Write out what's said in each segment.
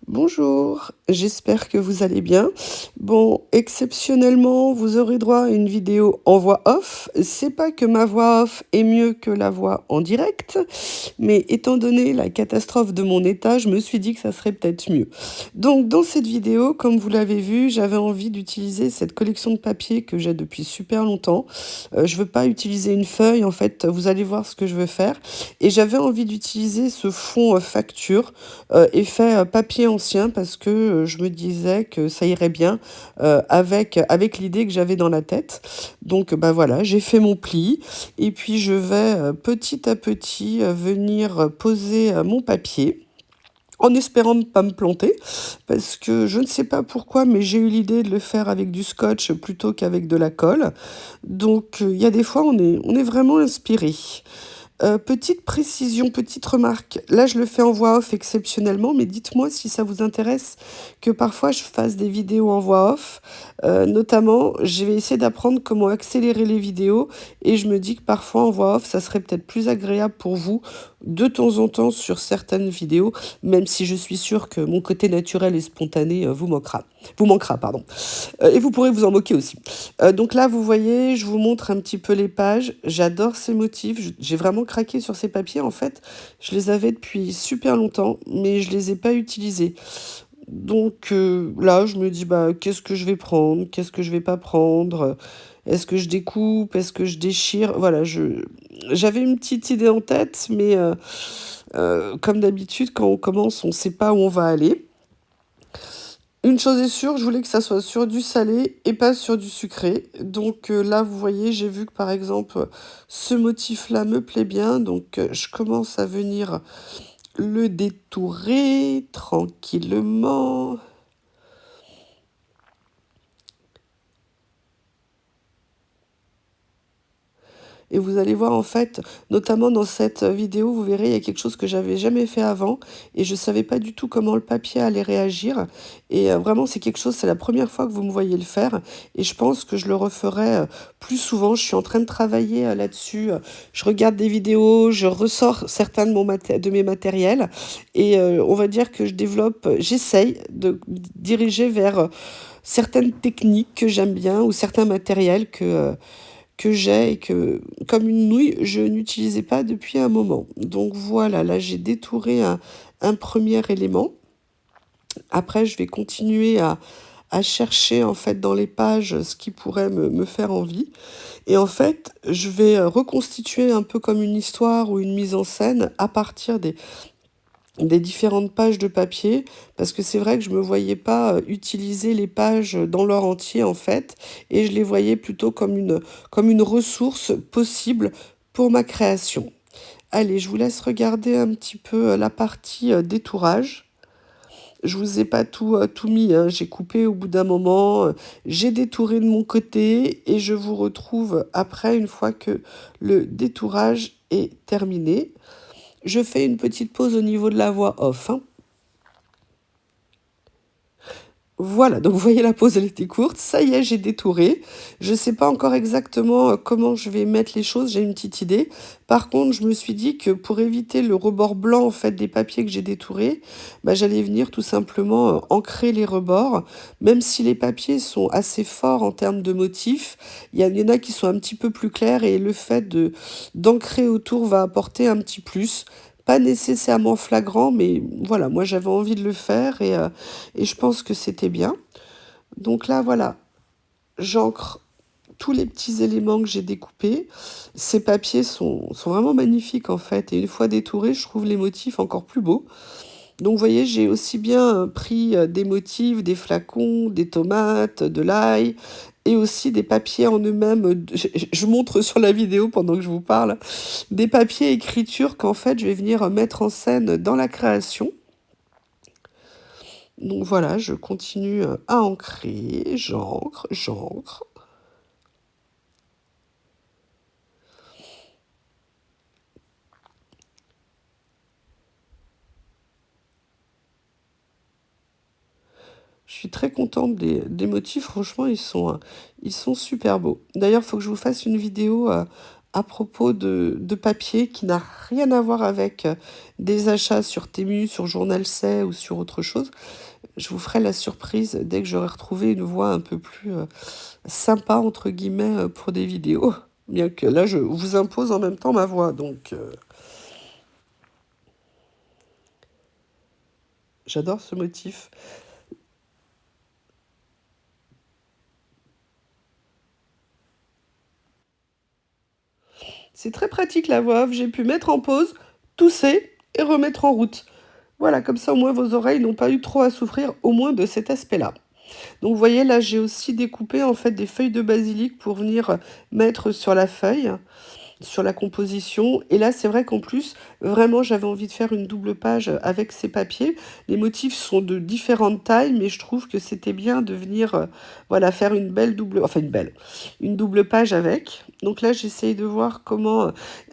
Bonjour, j'espère que vous allez bien. Bon, exceptionnellement, vous aurez droit à une vidéo en voix off. C'est pas que ma voix off est mieux que la voix en direct, mais étant donné la catastrophe de mon état, je me suis dit que ça serait peut-être mieux. Donc, dans cette vidéo, comme vous l'avez vu, j'avais envie d'utiliser cette collection de papier que j'ai depuis super longtemps. Je veux pas utiliser une feuille, en fait, vous allez voir ce que je veux faire. Et j'avais envie d'utiliser ce fond facture effet papier ancien parce que je me disais que ça irait bien avec l'idée que j'avais dans la tête. Donc bah voilà, j'ai fait mon pli et puis je vais petit à petit venir poser mon papier. En espérant ne pas me planter, parce que je ne sais pas pourquoi, mais j'ai eu l'idée de le faire avec du scotch plutôt qu'avec de la colle. Donc il y a des fois, on est vraiment inspiré. Petite précision, petite remarque. Là, je le fais en voix off exceptionnellement, mais dites-moi si ça vous intéresse que parfois je fasse des vidéos en voix off. Notamment, je vais essayer d'apprendre comment accélérer les vidéos et je me dis que parfois en voix off, ça serait peut-être plus agréable pour vous de temps en temps sur certaines vidéos, même si je suis sûre que mon côté naturel et spontané vous manquera. Vous manquera, pardon. Et vous pourrez vous en moquer aussi. Donc là, vous voyez, je vous montre un petit peu les pages. J'adore ces motifs. J'ai vraiment craqué sur ces papiers. En fait, je les avais depuis super longtemps, mais je les ai pas utilisés. Donc là, je me dis, bah, qu'est-ce que je vais prendre? Qu'est-ce que je vais pas prendre? Est-ce que je découpe? Est-ce que je déchire? Voilà, j'avais une petite idée en tête, mais comme d'habitude, quand on commence, on ne sait pas où on va aller. Une chose est sûre, je voulais que ça soit sur du salé et pas sur du sucré. Donc là, vous voyez, j'ai vu que par exemple, ce motif-là me plaît bien. Donc je commence à venir le détourer tranquillement. Et vous allez voir en fait, notamment dans cette vidéo, vous verrez, il y a quelque chose que j'avais jamais fait avant et je savais pas du tout comment le papier allait réagir. Et vraiment, c'est quelque chose, c'est la première fois que vous me voyez le faire et je pense que je le referai plus souvent. Je suis en train de travailler là-dessus. Je regarde des vidéos, je ressors certains de mes matériels et on va dire que je développe, j'essaye de diriger vers certaines techniques que j'aime bien ou certains matériels que j'ai et que, comme une nouille, je n'utilisais pas depuis un moment. Donc voilà, là j'ai détouré un premier élément. Après, je vais continuer à chercher en fait dans les pages ce qui pourrait me faire envie. Et en fait, je vais reconstituer un peu comme une histoire ou une mise en scène à partir des différentes pages de papier, parce que c'est vrai que je me voyais pas utiliser les pages dans leur entier en fait, et je les voyais plutôt comme une ressource possible pour ma création. Allez, je vous laisse regarder un petit peu la partie détourage. Je vous ai pas tout mis, hein. J'ai coupé au bout d'un moment, j'ai détouré de mon côté et je vous retrouve après une fois que le détourage est terminé. Je fais une petite pause au niveau de la voix off, hein. Voilà, donc vous voyez la pause, elle était courte. Ça y est, j'ai détouré. Je ne sais pas encore exactement comment je vais mettre les choses, j'ai une petite idée. Par contre, je me suis dit que pour éviter le rebord blanc en fait des papiers que j'ai détourés, bah, j'allais venir tout simplement ancrer les rebords. Même si les papiers sont assez forts en termes de motifs, il y en a qui sont un petit peu plus clairs et le fait de d'ancrer autour va apporter un petit plus. Pas nécessairement flagrant, mais voilà, moi j'avais envie de le faire et je pense que c'était bien. Donc là, voilà, j'ancre tous les petits éléments que j'ai découpés. Ces papiers sont vraiment magnifiques en fait. Et une fois détourés, je trouve les motifs encore plus beaux. Donc vous voyez, j'ai aussi bien pris des motifs, des flacons, des tomates, de l'ail, et aussi des papiers en eux-mêmes. Je montre sur la vidéo pendant que je vous parle, des papiers écriture qu'en fait je vais venir mettre en scène dans la création. Donc voilà, je continue à ancrer, j'encre. Je suis très contente des motifs, franchement, ils sont super beaux. D'ailleurs, il faut que je vous fasse une vidéo à propos de papier qui n'a rien à voir avec des achats sur Temu, sur Journal C ou sur autre chose. Je vous ferai la surprise dès que j'aurai retrouvé une voix un peu plus sympa, entre guillemets, pour des vidéos. Bien que là, je vous impose en même temps ma voix, donc j'adore ce motif. C'est très pratique la voix off, j'ai pu mettre en pause, tousser et remettre en route. Voilà, comme ça au moins vos oreilles n'ont pas eu trop à souffrir, au moins de cet aspect-là. Donc vous voyez, là j'ai aussi découpé en fait des feuilles de basilic pour venir mettre sur la feuille, sur la composition. Et là c'est vrai qu'en plus, vraiment j'avais envie de faire une double page avec ces papiers. Les motifs sont de différentes tailles, mais je trouve que c'était bien de venir voilà, faire une belle double, enfin une double page avec. Donc là j'essaye de voir comment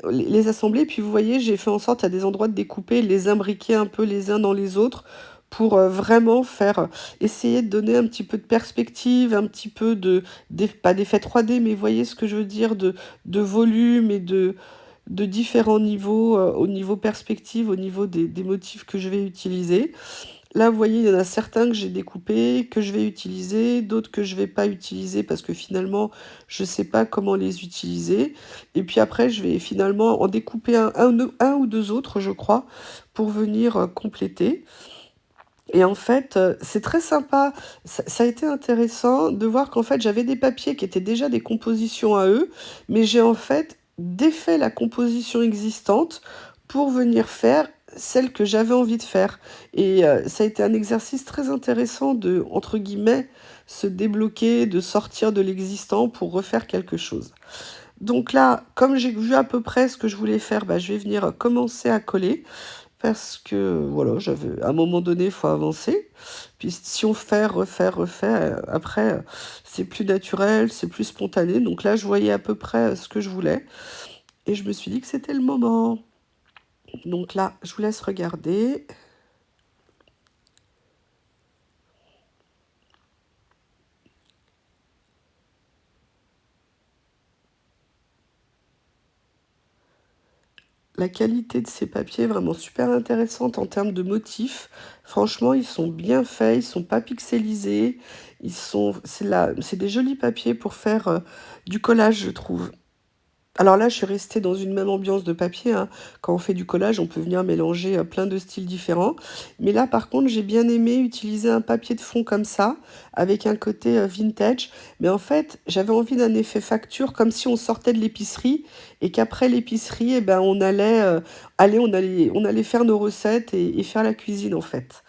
les assembler. Puis vous voyez, j'ai fait en sorte à des endroits de découper, les imbriquer un peu les uns dans les autres pour vraiment faire, essayer de donner un petit peu de perspective, un petit peu pas d'effet 3D, mais vous voyez ce que je veux dire, de volume et de différents niveaux, au niveau perspective, au niveau des motifs que je vais utiliser. Là, vous voyez, il y en a certains que j'ai découpés, que je vais utiliser, d'autres que je vais pas utiliser parce que finalement, je sais pas comment les utiliser. Et puis après, je vais finalement en découper un ou deux autres, je crois, pour venir compléter. Et en fait, c'est très sympa. Ça a été intéressant de voir qu'en fait, j'avais des papiers qui étaient déjà des compositions à eux, mais j'ai en fait défait la composition existante pour venir faire celle que j'avais envie de faire. Et ça a été un exercice très intéressant de, entre guillemets, se débloquer, de sortir de l'existant pour refaire quelque chose. Donc là, comme j'ai vu à peu près ce que je voulais faire, bah, je vais venir commencer à coller. Parce que, voilà, à un moment donné, il faut avancer. Puis si on fait, refait, après, c'est plus naturel, c'est plus spontané. Donc là, je voyais à peu près ce que je voulais. Et je me suis dit que c'était le moment. Donc là, je vous laisse regarder. La qualité de ces papiers est vraiment super intéressante en termes de motifs. Franchement, ils sont bien faits, ils sont pas pixelisés. C'est des jolis papiers pour faire du collage, je trouve. Alors là, je suis restée dans une même ambiance de papier, hein. Quand on fait du collage, on peut venir mélanger plein de styles différents. Mais là, par contre, j'ai bien aimé utiliser un papier de fond comme ça, avec un côté vintage. Mais en fait, j'avais envie d'un effet facture, comme si on sortait de l'épicerie et qu'après l'épicerie, eh ben, on allait faire nos recettes et faire la cuisine, en fait.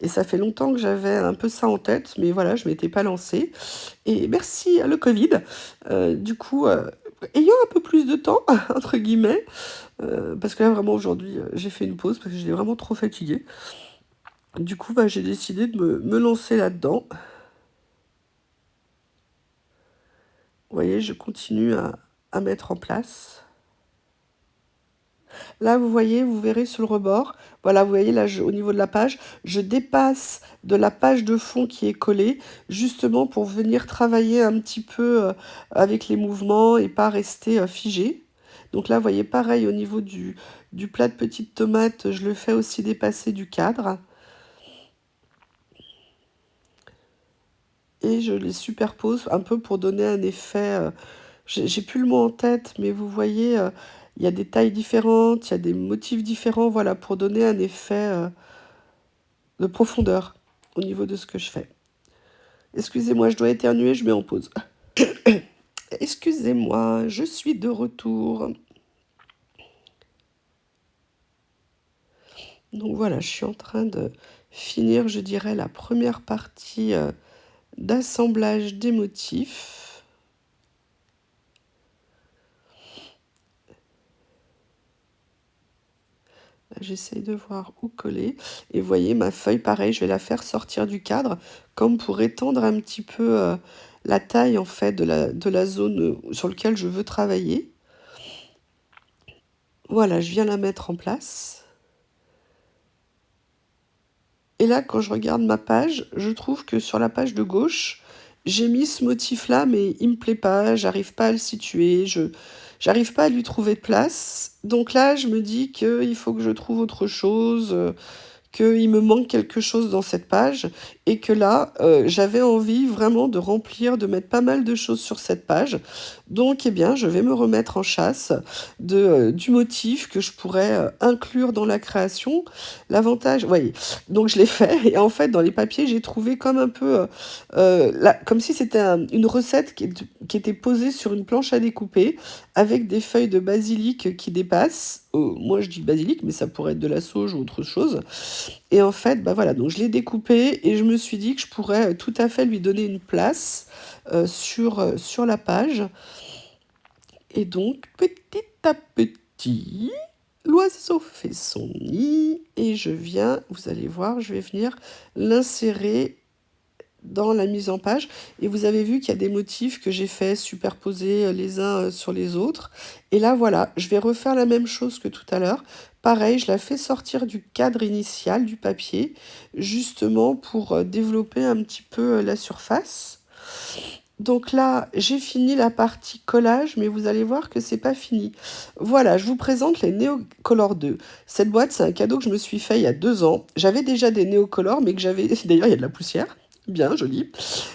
Et ça fait longtemps que j'avais un peu ça en tête, mais voilà, je m'étais pas lancée. Et merci à le Covid. Du coup, ayant un peu plus de temps, entre guillemets, parce que là, vraiment, aujourd'hui, j'ai fait une pause parce que j'étais vraiment trop fatiguée. Du coup, bah, j'ai décidé de me lancer là-dedans. Vous voyez, je continue à mettre en place. Là, vous voyez, vous verrez sur le rebord. Voilà, vous voyez, là, au niveau de la page, je dépasse de la page de fond qui est collée, justement pour venir travailler un petit peu avec les mouvements et pas rester figé. Donc là, vous voyez, pareil, au niveau du plat de petites tomates, je le fais aussi dépasser du cadre. Et je les superpose un peu pour donner un effet. J'ai plus le mot en tête, mais vous voyez, il y a des tailles différentes, il y a des motifs différents, voilà, pour donner un effet de profondeur au niveau de ce que je fais. Excusez-moi, je dois éternuer, je mets en pause. Excusez-moi, je suis de retour. Donc voilà, je suis en train de finir, je dirais, la première partie d'assemblage des motifs. Là, j'essaie de voir où coller. Et vous voyez, ma feuille, pareil, je vais la faire sortir du cadre, comme pour étendre un petit peu la taille, en fait, de la zone sur laquelle je veux travailler. Voilà, je viens la mettre en place. Et là, quand je regarde ma page, je trouve que sur la page de gauche, j'ai mis ce motif-là, mais il me plaît pas, j'arrive pas à le situer. j'arrive pas à lui trouver de place. Donc là, je me dis qu'il faut que je trouve autre chose, qu'il me manque quelque chose dans cette page et que là, j'avais envie vraiment de remplir, de mettre pas mal de choses sur cette page. Donc, eh bien, je vais me remettre en chasse du motif que je pourrais inclure dans la création. L'avantage, voyez, donc je l'ai fait et en fait, dans les papiers, j'ai trouvé comme un peu, comme si c'était une recette qui était posée sur une planche à découper avec des feuilles de basilic qui dépassent. Moi, je dis basilic, mais ça pourrait être de la sauge ou autre chose. Et en fait, bah voilà, donc je l'ai découpé et je me suis dit que je pourrais tout à fait lui donner une place sur la page. Et donc, petit à petit, l'oiseau fait son nid et je viens, vous allez voir, je vais venir l'insérer dans la mise en page. Et vous avez vu qu'il y a des motifs que j'ai fait superposer les uns sur les autres. Et là, voilà, je vais refaire la même chose que tout à l'heure. Pareil, je la fais sortir du cadre initial du papier, justement pour développer un petit peu la surface. Donc là, j'ai fini la partie collage, mais vous allez voir que c'est pas fini. Voilà, je vous présente les Neocolor 2. Cette boîte, c'est un cadeau que je me suis fait il y a 2 ans. J'avais déjà des Neocolor, mais que j'avais... D'ailleurs, il y a de la poussière. Bien, joli.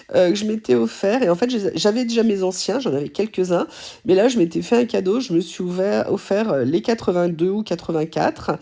Que je m'étais offert. Et en fait, j'avais déjà mes anciens, j'en avais quelques-uns. Mais là, je m'étais fait un cadeau. Je me suis offert les 82 ou 84.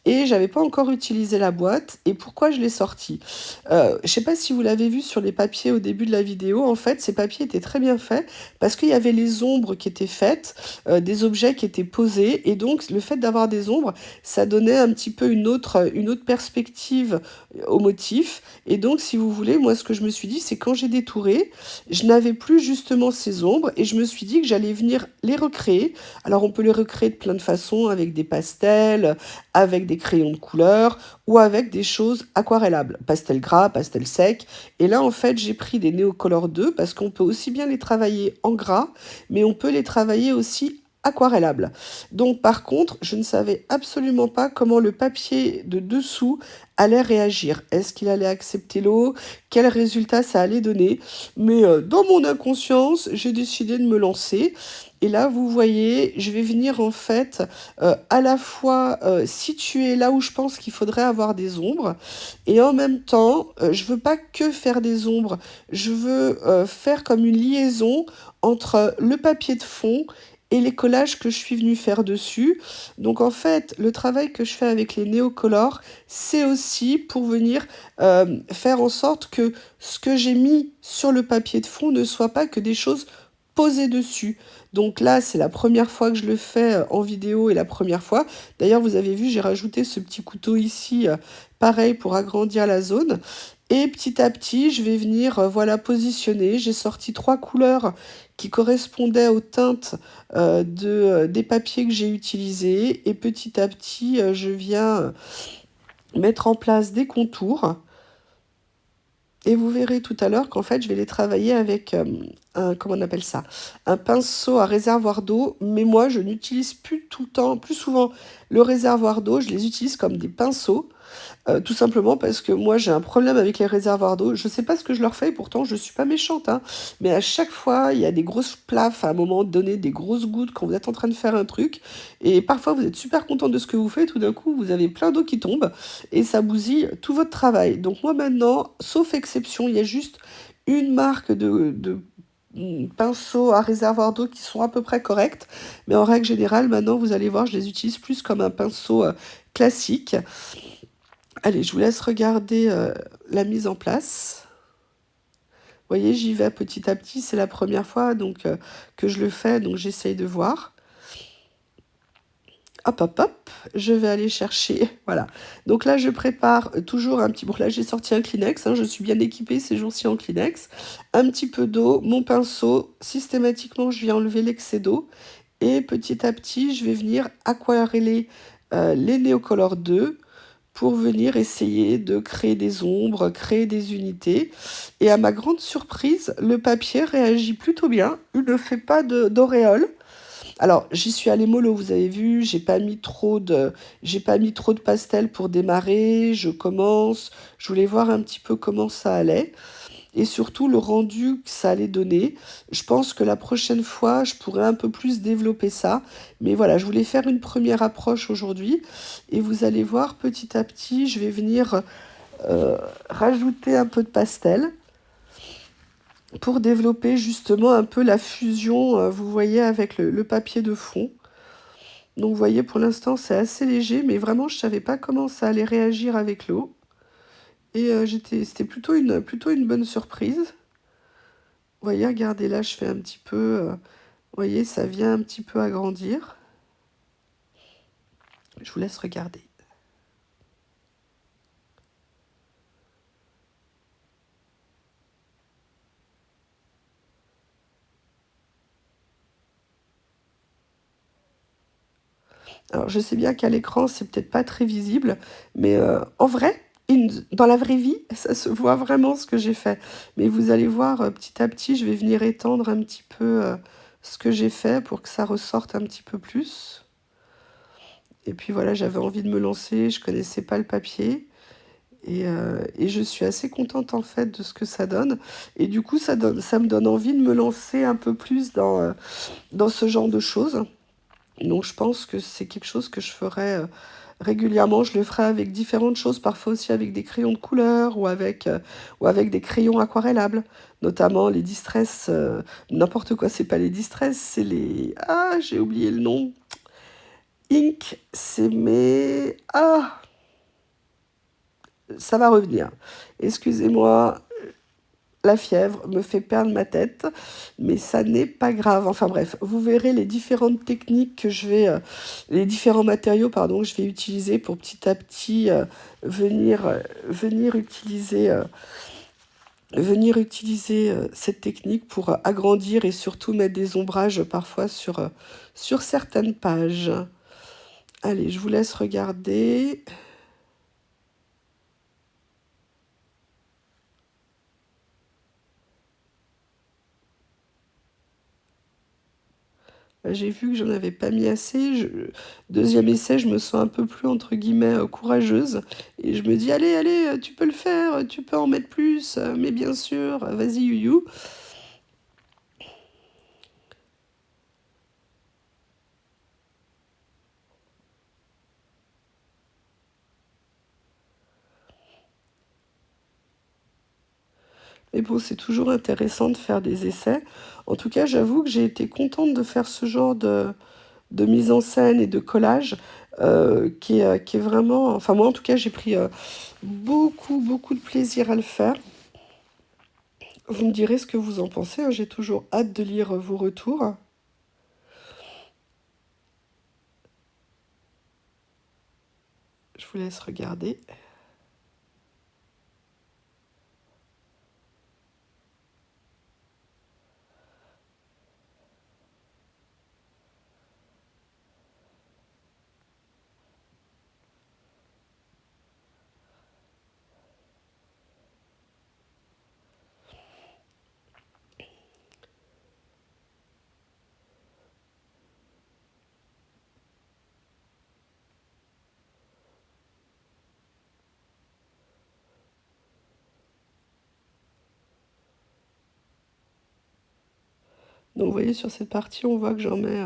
Et j'avais pas encore utilisé la boîte. Et pourquoi je l'ai sortie? Je sais pas si vous l'avez vu sur les papiers au début de la vidéo. En fait, ces papiers étaient très bien faits parce qu'il y avait les ombres qui étaient faites, des objets qui étaient posés. Et donc, le fait d'avoir des ombres, ça donnait un petit peu une autre perspective au motif. Et donc, si vous voulez, moi, ce que je me suis dit, c'est quand j'ai détouré, je n'avais plus justement ces ombres et je me suis dit que j'allais venir les recréer. Alors, on peut les recréer de plein de façons, avec des pastels, avec des crayons de couleur ou avec des choses aquarellables, pastel gras, pastel sec. Et là, en fait, j'ai pris des Neocolor 2 parce qu'on peut aussi bien les travailler en gras, mais on peut les travailler aussi aquarellables. Donc par contre, je ne savais absolument pas comment le papier de dessous allait réagir. Est-ce qu'il allait accepter l'eau? Quel résultat ça allait donner? Mais dans mon inconscience, j'ai décidé de me lancer. Et là, vous voyez, je vais venir en fait à la fois situer là où je pense qu'il faudrait avoir des ombres. Et en même temps, je veux pas que faire des ombres. Je veux faire comme une liaison entre le papier de fond et les collages que je suis venue faire dessus. Donc en fait, le travail que je fais avec les Neocolor, c'est aussi pour venir faire en sorte que ce que j'ai mis sur le papier de fond ne soit pas que des choses posées dessus. Donc là, c'est la première fois que je le fais en vidéo et la première fois. D'ailleurs, vous avez vu, j'ai rajouté ce petit couteau ici, pareil, pour agrandir la zone. Et petit à petit, je vais venir voilà, positionner. J'ai sorti 3 couleurs qui correspondaient aux teintes des papiers que j'ai utilisés. Et petit à petit, je viens mettre en place des contours. Et vous verrez tout à l'heure qu'en fait, je vais les travailler avec comment on appelle ça? Un pinceau à réservoir d'eau. Mais moi, je n'utilise plus tout le temps, plus souvent le réservoir d'eau. Je les utilise comme des pinceaux. Tout simplement parce que moi j'ai un problème avec les réservoirs d'eau. Je sais pas ce que je leur fais, pourtant je suis pas méchante, hein. Mais à chaque fois, il y a des grosses plafs à un moment donné, des grosses gouttes quand vous êtes en train de faire un truc. Et parfois vous êtes super content de ce que vous faites, tout d'un coup vous avez plein d'eau qui tombe et ça bousille tout votre travail. Donc moi maintenant, sauf exception, il y a juste une marque de pinceaux à réservoir d'eau qui sont à peu près corrects. Mais en règle générale, maintenant vous allez voir, je les utilise plus comme un pinceau classique. Allez, je vous laisse regarder la mise en place. Vous voyez, j'y vais petit à petit. C'est la première fois donc que je le fais, donc j'essaye de voir. Hop, hop, hop, je vais aller chercher, voilà. Donc là, je prépare toujours un petit... Bon, là, j'ai sorti un Kleenex, hein, je suis bien équipée ces jours-ci en Kleenex. Un petit peu d'eau, mon pinceau. Systématiquement, je viens enlever l'excès d'eau. Et petit à petit, je vais venir aquareller les Neocolor 2 pour venir essayer de créer des ombres, créer des unités. Et à ma grande surprise, le papier réagit plutôt bien. Il ne fait pas d'auréole. Alors, j'y suis allée mollo, vous avez vu, j'ai pas mis trop de pastel pour démarrer. Je commence, je voulais voir un petit peu comment ça allait. et surtout le rendu que ça allait donner. Je pense que la prochaine fois, je pourrais un peu plus développer ça. Mais voilà, je voulais faire une première approche aujourd'hui et vous allez voir petit à petit, je vais venir rajouter un peu de pastel pour développer justement un peu la fusion, vous voyez, avec le papier de fond. Donc vous voyez, pour l'instant, c'est assez léger, mais vraiment, je ne savais pas comment ça allait réagir avec l'eau. Et c'était plutôt une bonne surprise. Vous voyez, regardez, là, je fais un petit peu... vous voyez, ça vient un petit peu agrandir. Je vous laisse regarder. Alors, je sais bien qu'à l'écran, c'est peut-être pas très visible, mais en vrai, dans la vraie vie, ça se voit vraiment ce que j'ai fait. Mais vous allez voir, petit à petit, je vais venir étendre un petit peu ce que j'ai fait pour que ça ressorte un petit peu plus. Et puis voilà, j'avais envie de me lancer, je connaissais pas le papier. Et je suis assez contente en fait de ce que ça donne. Et du coup, ça me donne envie de me lancer un peu plus dans ce genre de choses. Donc je pense que c'est quelque chose que je ferai régulièrement. Je le ferai avec différentes choses, parfois aussi avec des crayons de couleur ou avec des crayons aquarellables, notamment les distress, n'importe quoi, c'est pas les distress, c'est les... Ah, j'ai oublié le nom. Ink, c'est mes... Ah, ça va revenir. Excusez-moi, la fièvre me fait perdre ma tête, mais ça n'est pas grave. Enfin bref, vous verrez les différentes techniques que les différents matériaux, pardon, que je vais utiliser pour petit à petit venir utiliser, cette technique pour agrandir et surtout mettre des ombrages parfois sur certaines pages. Allez, je vous laisse regarder. J'ai vu que j'en avais pas mis assez. Deuxième essai, je me sens un peu plus, entre guillemets, courageuse. Et je me dis, allez, allez, tu peux le faire, tu peux en mettre plus, mais bien sûr, vas-y, you. Mais bon, c'est toujours intéressant de faire des essais. En tout cas, j'avoue que j'ai été contente de faire ce genre de mise en scène et de collage qui est vraiment... Enfin, moi, en tout cas, j'ai pris beaucoup, beaucoup de plaisir à le faire. Vous me direz ce que vous en pensez, hein. J'ai toujours hâte de lire vos retours. Je vous laisse regarder. Donc vous voyez, sur cette partie, on voit que j'en mets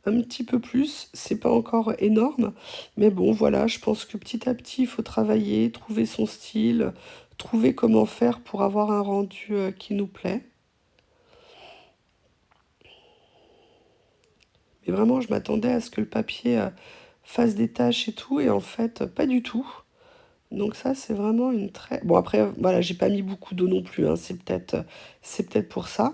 un petit peu plus. C'est pas encore énorme, mais bon, voilà, je pense que petit à petit, il faut travailler, trouver son style, trouver comment faire pour avoir un rendu qui nous plaît. Mais vraiment, je m'attendais à ce que le papier fasse des taches et tout, et en fait, pas du tout. Donc ça, c'est vraiment une très... Bon, après, voilà, j'ai pas mis beaucoup d'eau non plus, hein, c'est peut-être pour ça.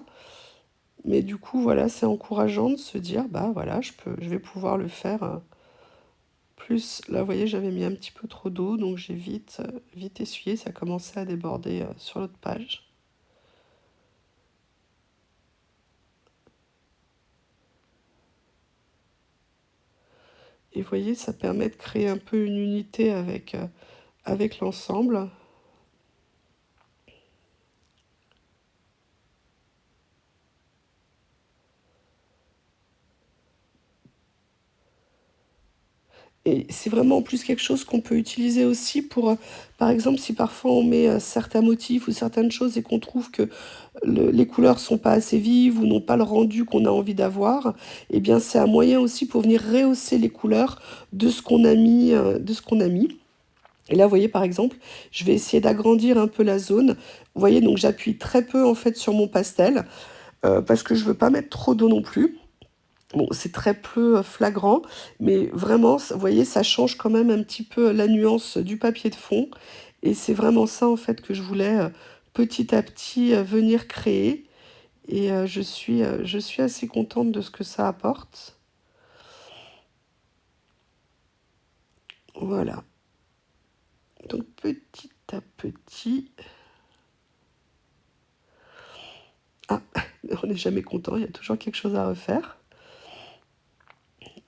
Mais du coup, voilà, c'est encourageant de se dire, bah voilà, je vais pouvoir le faire. Plus, là, vous voyez, j'avais mis un petit peu trop d'eau, donc j'ai vite essuyé, ça commençait à déborder sur l'autre page. Et vous voyez, ça permet de créer un peu une unité avec l'ensemble. Et c'est vraiment en plus quelque chose qu'on peut utiliser aussi pour, par exemple, si parfois on met, certains motifs ou certaines choses et qu'on trouve que les couleurs sont pas assez vives ou n'ont pas le rendu qu'on a envie d'avoir, eh bien, c'est un moyen aussi pour venir rehausser les couleurs de ce qu'on a mis, Et là, vous voyez, par exemple, je vais essayer d'agrandir un peu la zone. Vous voyez, donc j'appuie très peu, en fait, sur mon pastel, parce que je veux pas mettre trop d'eau non plus. Bon, c'est très peu flagrant, mais vraiment, vous voyez, ça change quand même un petit peu la nuance du papier de fond. Et c'est vraiment ça, en fait, que je voulais petit à petit venir créer. Et je suis assez contente de ce que ça apporte. Voilà. Donc petit à petit... Ah, on n'est jamais content, il y a toujours quelque chose à refaire.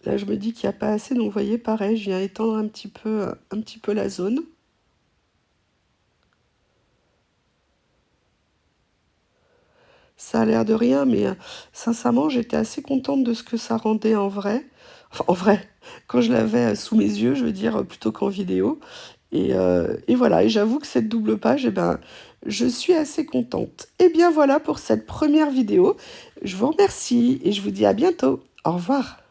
Là, je me dis qu'il n'y a pas assez, donc vous voyez, pareil, je viens étendre un petit peu la zone. Ça a l'air de rien, mais sincèrement, j'étais assez contente de ce que ça rendait en vrai. Enfin, en vrai, quand je l'avais sous mes yeux, je veux dire, plutôt qu'en vidéo. Et voilà, et j'avoue que cette double page, eh ben, je suis assez contente. Et bien voilà pour cette première vidéo. Je vous remercie et je vous dis à bientôt. Au revoir.